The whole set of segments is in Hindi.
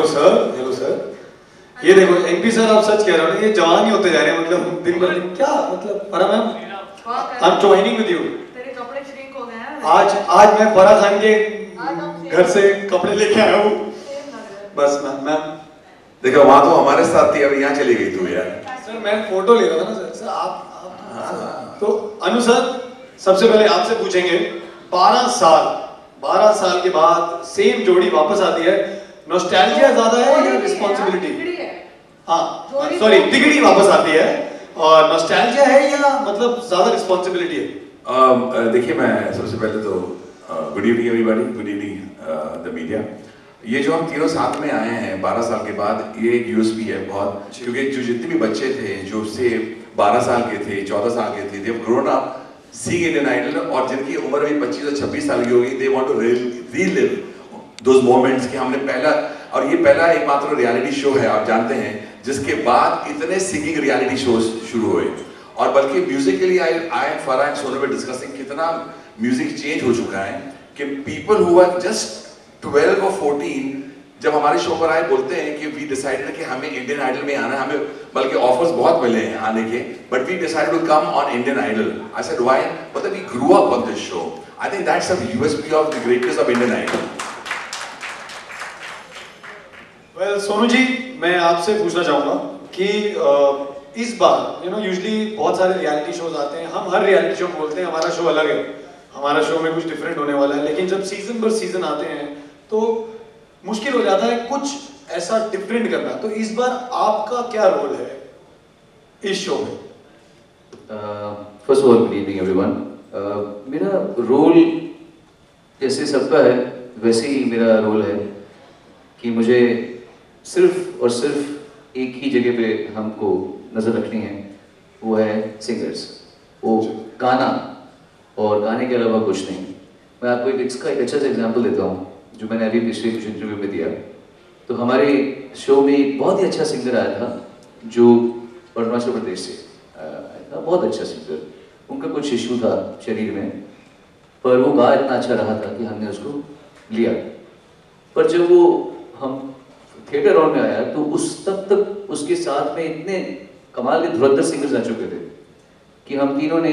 Hello sir. ये देखो एमपी सर, आप सच कह रहे हो ना, ये जवान ही होते जा रहे हैं, मतलब दिन भर क्या मतलब। फरा ma'am, I am joining with you. तेरे कपड़े श्रिंक हो गए हैं। आज मैं फरा खान के घर से कपड़े लेके आया हूँ। बस मैम देखो वहां तो हमारे साथ थी, अब यहाँ चली गई तू यार। सर मैं फोटो ले रहा था ना सर। आप तो अनु सर, सबसे पहले आपसे पूछेंगे, 12 साल के बाद सेम जोड़ी वापस आती है, नॉस्टैल्जिया ज्यादा है या रिस्पॉन्सिबिलिटी? हाँ सॉरी, तिगड़ी वापस आती है और नॉस्टैल्जिया है या मतलब ज्यादा रिस्पॉन्सिबिलिटी है? देखिए मैं सबसे पहले तो good evening everybody, good evening the media. ये जो हम तीनों साथ में आए हैं 12 साल के बाद, ये एक यूएसपी है बहुत, क्योंकि जो जितने भी बच्चे थे जो से 12 साल के थे, 14 साल के थे, they have grown up seeing Indian Idol, और जिनकी उम्र भी 25 और 26 साल की होगी, they want to relive those moments कि हमने पहला, और ये पहला एकमात्र रियलिटी शो है आप जानते हैं जिसके बाद इतने सिंगिंग रियलिटी शोज शुरू हुए। और बल्कि म्यूजिकली आई एंड फरा एंड सोनू वर डिस्कसिंग कितना म्यूजिक चेंज हो चुका है कि पीपल हु आर जस्ट 12 और 14 जब हमारे शो पर आए बोलते हैं कि वी डिसाइडेड कि हमें इंडियन आइडल में आना है, हमें बल्कि ऑफर्स बहुत मिले हैं आने के, but we decided to come on Indian Idol. I said why? मतलब we grew up on this show. I think that's the USP of the greatness of Indian Idol. Well Sonu ji, मैं आपसे पूछना चाहूंगा कि इस बार यूजुअली बहुत सारे रियलिटी शोज आते हैं, हम हर रियलिटी शो में बोलते हैं हमारा शो अलग है, हमारा शो में कुछ डिफरेंट होने वाला है, लेकिन जब सीजन पर सीजन आते हैं तो मुश्किल हो जाता है कुछ ऐसा डिफरेंट करना। तो इस बार आपका क्या रोल है इस शो में? First of all good evening everyone. मेरा रोल जैसे सबका है वैसे ही मेरा रोल है कि मुझे सिर्फ और सिर्फ एक ही जगह पे हमको नज़र रखनी है, वो है सिंगर्स, वो गाना और गाने के अलावा कुछ नहीं। मैं आपको इसका एक अच्छा सा एग्जांपल देता हूँ जो मैंने अभी पिछले कुछ इंटरव्यू में दिया। तो हमारे शो में एक बहुत ही अच्छा सिंगर आया था जो अरुणाचल प्रदेश से आया था, बहुत अच्छा सिंगर। उनका कुछ इशू था शरीर में, पर वो गा इतना अच्छा रहा था कि हमने उसको लिया। पर जब वो हम थिएटर हॉल में आया तो उस तब तक उसके साथ में इतने कमाल के धुरंधर सिंगर्स आ चुके थे कि हम तीनों ने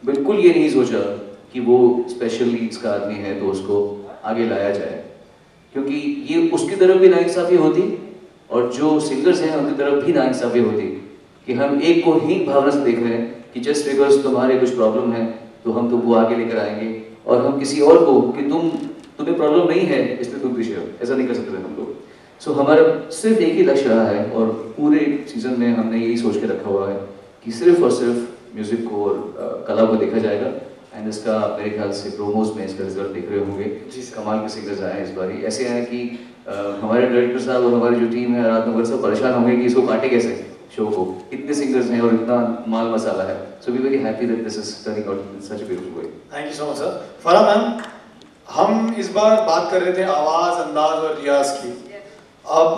बिल्कुल ये नहीं सोचा कि वो स्पेशल नीड्स का आदमी है तो उसको आगे लाया जाए, क्योंकि ये उसकी तरफ भी नाइंसाफी होती और जो सिंगर्स हैं उनकी तरफ भी नाइंसाफी होती कि हम एक को हीन भावना से देख रहे हैं कि जस्ट बिकॉज तुम्हारे कुछ प्रॉब्लम है तो हम तुमको आगे लेकर आएंगे, और हम किसी और को कि तुम्हें प्रॉब्लम नहीं है इसलिए तुम पीछे हो, ऐसा नहीं कर सकते हम लोग। सो हमारा सिर्फ एक ही लक्ष्य रहा है और पूरे सीजन में हमने यही सोच के रखा हुआ है कि सिर्फ और सिर्फ म्यूजिक को और कला को देखा जाएगा। एंड इसका मेरे ख्याल से प्रोमोज में इसका रिजल्ट देख रहे होंगे। कमाल के सिंगर्स आए हैं इस बार, ऐसे हैं कि हमारे डायरेक्टर साहब और हमारी जो टीम है रात में सब परेशान होंगे कि इसको काटे कैसे शो को, इतने सिंगर्स हैं और इतना माल मसाला है। So we very happy that this is turning out in such a beautiful way. Thank you so much sir. Farah ma'am, हम इस बार बात कर रहे थे आवाज, अंदाज और रियाज की। अब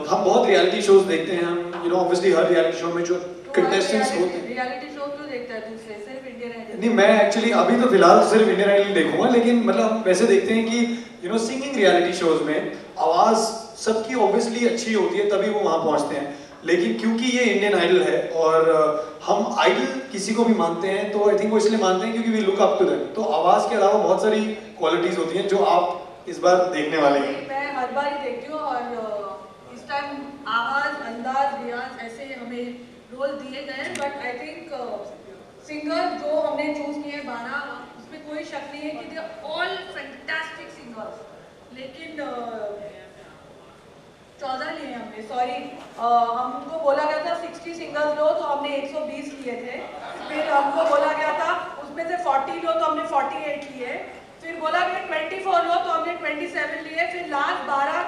हम बहुत रियलिटी शोज देखते हैं, हम ऑब्वियसली हर रियलिटी शो में जो कंटेस्टेंट्स होते हैं। रियलिटी शो क्यों देखता है दूसरे, सिर्फ इंडियन आइडल? नहीं, मैं एक्चुअली अभी तो फिलहाल सिर्फ इंडियन आइडल देखूंगा, लेकिन मतलब हम वैसे देखते हैं कि सिंगिंग रियलिटी शोज में आवाज सबकी ऑब्वियसली अच्छी होती है तभी वो वहां पहुंचते हैं, लेकिन क्योंकि ये इंडियन आइडल है और हम आइडल किसी को भी मानते हैं तो आई थिंक वो इसलिए मानते हैं क्योंकि we look up to them. तो आवाज के अलावा बहुत सारी क्वालिटीज होती हैं जो आप इस बार देखने वाले हैं। मैं हर बार ही देखती हूँ और इस टाइम आवाज, अंदाज, रियाज ऐसे हमें रोल दिए गए हैं, बट आई थिंक सिंगर जो हमने चूज किए 12, उसमें कोई शक नहीं है कि दे ऑल फैंटास्टिक सिंगर्स, लेकिन 14 लिए हमने, सॉरी हमको बोला गया था 60 सिंगर्स लो तो हमने 120 लिए थे, फिर हमको बोला गया था उसमें से 40 लो तो हमने 48 लिए, फिर बोला गया 24 लो तो हमने 27 लिए, फिर लास्ट 12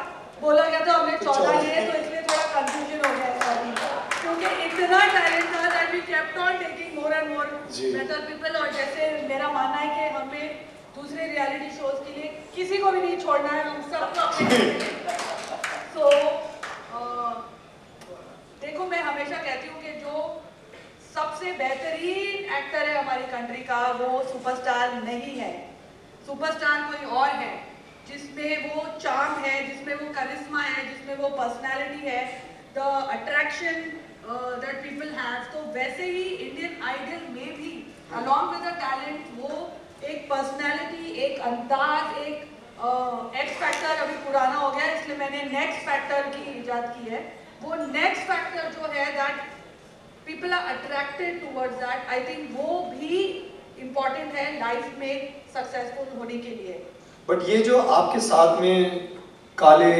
बोला गया था हमने 14 लिए, तो इसलिए थोड़ा कंफ्यूजन हो गया सॉरी, क्योंकि इतना टैलेंट था that we kept on taking more and more better people. और जैसे मेरा मानना है कि हमें दूसरे रियलिटी शोज के लिए किसी को भी नहीं छोड़ना है, हम सबको सो देखो, मैं हमेशा कहती हूँ कि जो सबसे बेहतरीन एक्टर है हमारी कंट्री का वो सुपरस्टार नहीं है, सुपरस्टार कोई और है जिसमें वो चार्म है, जिसमें वो करिश्मा है, जिसमें वो पर्सनालिटी है, the attraction that people have, तो वैसे ही इंडियन आइडल में भी अलॉन्ग विद द टैलेंट वो एक पर्सनालिटी, एक अंदाज, एक एक्स फैक्टर अभी पुराना हो गया इसलिए मैंने नेक्स्ट फैक्टर की इजाद की है। वो नेक्स्ट फैक्टर जो है that people are attracted towards that, I think वो भी इम्पॉर्टेंट है लाइफ में सक्सेसफुल होने के लिए। बट ये जो आपके साथ में काले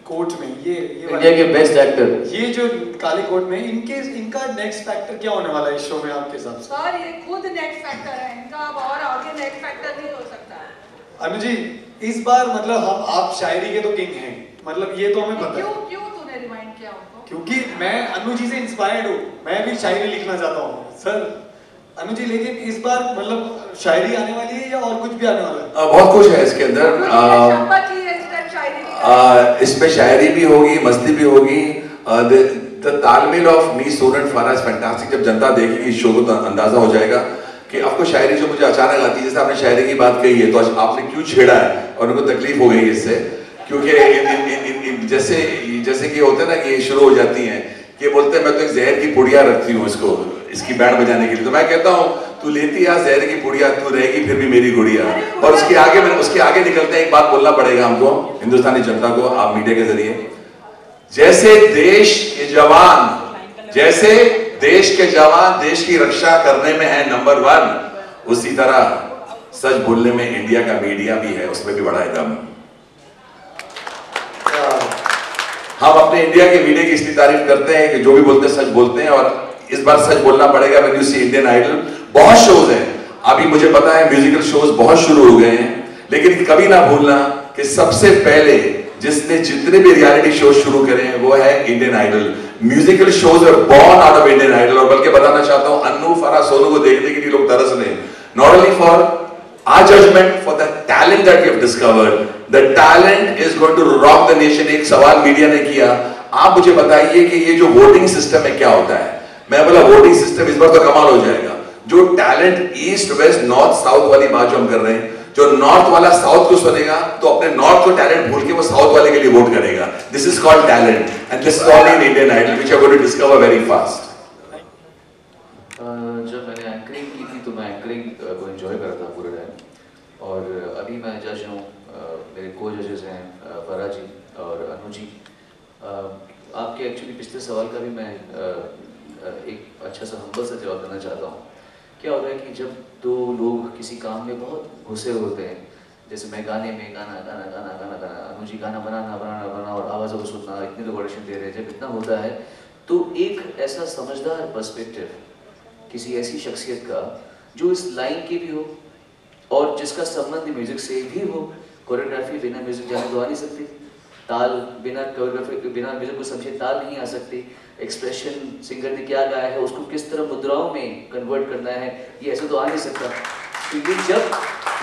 कोट में ये इंडिया के बेस्ट एक्टर, ये जो काले कोट में इनका नेक्स्ट फैक्टर क्या होने वाला है इस शो में आपके हिसाब से? सर ये खुद नेक्स्ट फैक्टर है इनका, अब और आगे नेक्स्ट फैक्टर नहीं हो सकता है। अनु जी इस बार मतलब आप शायरी के तो किंग हैं, मतलब ये तो हमें पता है। क्यों तूने रिमाइंड किया उनको? क्योंकि मैं अनु जी से इंस्पायर्ड हूँ, मैं भी शायरी लिखना चाहता हूँ सर। अनु जी लेकिन इस बार मतलब शायरी आने वाली है या और कुछ भी आने वाला है? बहुत कुछ है इसके अंदर। इसमें शायरी भी होगी, मस्ती भी होगी। द तालमेल ऑफ मी स्टूडेंट फारा इज फैंटास्टिक। जब जनता देखेगी इस शो को तो अंदाजा हो जाएगा कि आपको शायरी जो मुझे अचानक आती है, जैसे आपने शायरी की बात कही है तो आपने क्यों छेड़ा है और उनको तकलीफ हो गई इससे, क्योंकि जैसे कि होता है ना कि शुरू हो जाती हैं कि बोलते हैं मैं तो एक जहर की पुड़िया रखती हूँ इसकी बैंड बजाने के लिए, तो मैं कहता हूँ तू लेती है जहर की पुड़िया, तू रहेगी फिर भी मेरी गुड़िया। और उसके आगे निकलते हैं एक बात बोलना पड़ेगा हमको, हिंदुस्तानी जनता को, आप मीडिया के जरिए, जैसे देश के जवान देश की रक्षा करने में है नंबर 1, उसी तरह सच बोलने में इंडिया का मीडिया भी है, उसमें भी बड़ा है दम। हम अपने इंडिया के मीडिया की इसलिए तारीफ करते हैं कि जो भी बोलते हैं सच बोलते हैं, और इस बार सच बोलना पड़ेगा। When you see Indian Idol, बहुत शोज हैं, अभी मुझे पता है म्यूजिकल शोज बहुत शुरू हो गए हैं, लेकिन कभी ना भूलना कि सबसे पहले जिसने जितने भी रियलिटी शो शुरू करे हैं वो है Indian Idol. Musical shows are born out of Indian Idol. और बल्कि बताना चाहता हूं अनु, फराह, सोनू को देखने के लिए लोग तरस रहे हैं, not only for our judgment, for the talent that we have discovered. The talent is going to rock the nation। एक सवाल मीडिया ने किया, आप मुझे बताइए कि ये जो वोटिंग सिस्टम है क्या होता है? मैं बोला वोटिंग सिस्टम इस बार तो कमाल हो जाएगा। जो talent east west north south वाली बात जो हम कर रहे हैं, जो नॉर्थ वाला साउथ को सुनेगा तो अपने नॉर्थ को टैलेंट भूल के वो साउथ वाले के लिए वोट करेगा। This is called talent and this is all in Indian Idol which I am going to discover very fast. जब मैंने एंकरिंग की थी तो मैं एंकरिंग को एंजॉय कर रहा था पूरे टाइम, और अभी मैं जज हूँ, मेरे को जजेस हैं फराह जी और अनु जी। आपके एक्चुअली पिछले सवाल का भी मैं एक अच्छा सा हम्बल सा जवाब देना चाहता हूँ। क्या होता है कि जब दो लोग किसी काम में बहुत घुसे होते हैं, जैसे मैं गाने में गाना, अनु जी गाना बनाना और आवाज़ों को सुनना, इतने लोग ऑडिशन दे रहे हैं, जब इतना होता है तो एक ऐसा समझदार पर्सपेक्टिव किसी ऐसी शख्सियत का जो इस लाइन की भी हो और जिसका संबंध म्यूजिक से भी हो। कोरियोग्राफी बिना म्यूजिक जाने तो आ नहीं सकती, ताल बिना कोरियोग्राफी बिना म्यूजिक को समझे ताल नहीं आ सकती, एक्सप्रेशन सिंगर ने क्या गाया है उसको किस तरह मुद्राओं में कन्वर्ट करना है, ये ऐसे तो आ नहीं सकता। तो ये जब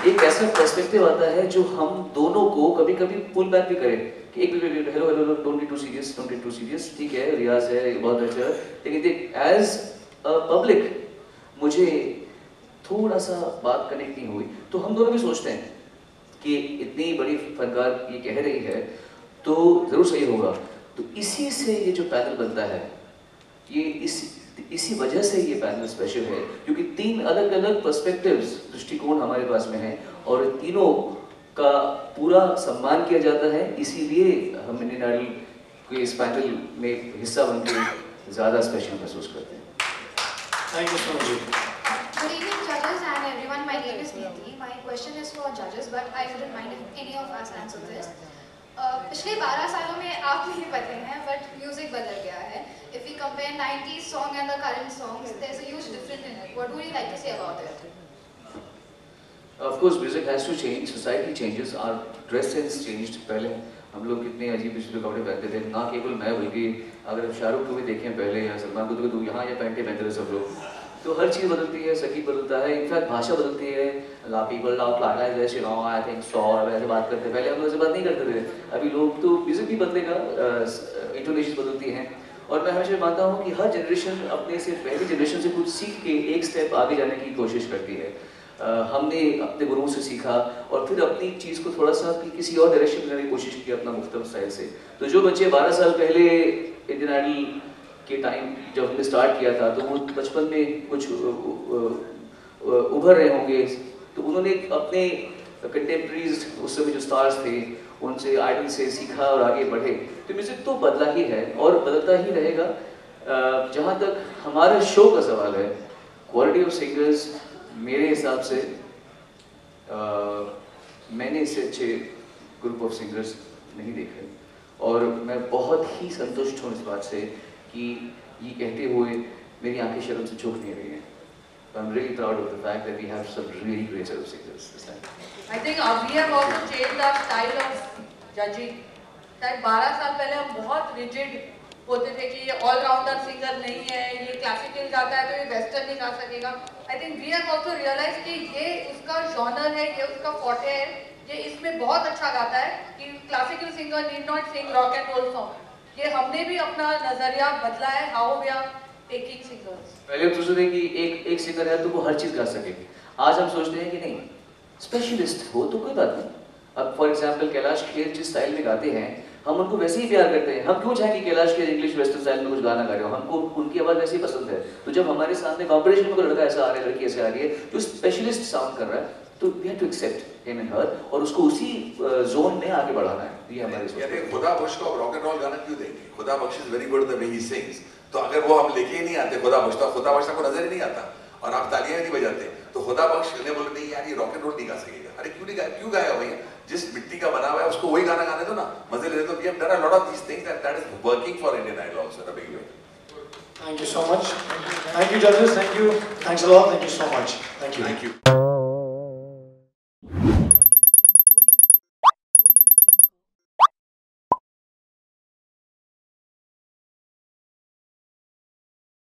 एक ऐसा पर्सपेक्टिव आता है जो हम दोनों को कभी कभी पुल बैक भी करें कि एक hello hello don't be too serious, ठीक है रियाज है बहुत अच्छा है, लेकिन देख एज अ पब्लिक मुझे थोड़ा सा बात कनेक्ट नहीं हुई, तो हम दोनों भी सोचते हैं कि इतनी बड़ी फनकार ये कह रही है तो जरूर सही होगा। तो इसी से ये जो पैनल बनता है, ये इसी वजह से ये पैनल स्पेशल है, क्योंकि 3 अलग अलग पर्सपेक्टिव्स, दृष्टिकोण हमारे पास में है और तीनों का पूरा सम्मान किया जाता है। इसीलिए हम इंडियन आइडल के इस पैनल में हिस्सा बनकर ज़्यादा स्पेशल महसूस करते हैं। Thank you so much. Good evening, judges and everyone. My name is Neeti. My question is for judges, but I wouldn't mind if any of us answer this. पिछले 12 सालों में आप नहीं बदले हैं, but music बदल गया है. If we compare 90s song and the current songs, there's a huge difference in it. What would you like to say about it? Of course, music has to change. Society changes. Our dress sense changed. पहले हम लोग कितने अजीब अजीब कपड़े पहनते थे, ना केवल मैं बल्कि अगर शाहरुख को भी देखें पहले या सलमान को तो यहाँ ये पहनते थे सब लोग। तो हर चीज़ बदलती है, संगीत बदलता है, इनफैक्ट भाषा बदलती है। पीपल आई थिंक सो ऐसे बात करते हैं, पहले हम लोग ऐसे बात नहीं करते थे। अभी लोग तो म्यूजिक भी बदलेगा, इंटोनेशन बदलती हैं। और मैं हमेशा मानता हूँ कि हर जनरेशन अपने से पहली जनरेशन से कुछ सीख के एक स्टेप आगे जाने की कोशिश करती है। हमने अपने गुरुओं से सीखा और फिर अपनी चीज़ को थोड़ा सा किसी और डायरेक्शन में लाने की कोशिश की अपना मुख्तलिफ स्टाइल से। तो जो बच्चे 12 साल पहले इंडियन आइडल के टाइम जब हमने स्टार्ट किया था तो वो बचपन में कुछ उभर रहे होंगे, तो उन्होंने अपने कंटेम्प्रेरीज उस समय जो स्टार्स थे उनसे आइडल से सीखा और आगे बढ़े। तो म्यूज़िक तो बदला ही है और बदलता ही रहेगा। जहाँ तक हमारे शो का सवाल है, क्वालिटी ऑफ सिंगर्स मेरे हिसाब से मैंने इससे अच्छे ग्रुप ऑफ सिंगर्स नहीं देखे और मैं बहुत ही संतुष्ट हूँ इस बात से कि ये कहते हुए मेरी आंखें शर्म से चूक नहीं रही हैं। I'm really proud of the fact that we have some really great set of singers this time. I think we have also changed our style of judging. शायद 12 साल पहले हम बहुत rigid होते थे कि ये all-rounder singer नहीं है, ये classical गाता है तो ये western नहीं गा सकेगा। I think we have also realized कि ये उसका genre है, ये उसका forte है, ये इसमें बहुत अच्छा गाता है कि classical singer need not sing rock and roll song. ये हमने भी अपना नजरिया बदला है, how we are taking singers. पहले हम सोचते थे कि एक सिंगर है तो वो हर चीज़ गा सकेगी। आज हम सोचते हैं कि नहीं, स्पेशलिस्ट हो तो कोई बात नहीं। अब फॉर एग्जांपल कैलाश खेर जिस स्टाइल में गाते हैं हम उनको वैसे ही प्यार करते हैं। हम क्यों चाहें कि Kailash Kher English western style में कुछ गाना गा रहे हो, हमको उनकी आवाज़ वैसे ही पसंद है। तो जब हमारे सामने कॉम्पिटिशन में कोई लड़का ऐसा आ रहा है, लड़की ऐसे आ रही है जो स्पेशलिस्ट साउंड कर रहा है, तो we have to accept him and her और उसको उसी जोन में आगे बढ़ाना है। ये हमारी सोच है। खुदा बख्श को रॉक एंड रोल गाना क्यों देंगे? Khuda Bakhsh is very good the way he sings. तो अगर वो हम लेके ही नहीं आते खुदा बख्श को नजर ही नहीं आता और आप तालियां नहीं बजाते तो खुदा बख्श ने बोले नहीं यार ये रॉक एंड रोल नहीं गा सकेगा। अरे क्यों गाया भैया? जिस मिट्टी का बना हुआ है उसको वही गाना गाने दो ना, मजे ले दो। We have done a lot of these things and that is working for Indian Idol also in a big way. Thank you so much. Thank you judges. Thank you. Thanks a lot. Thank you so much. Thank you. Thank you.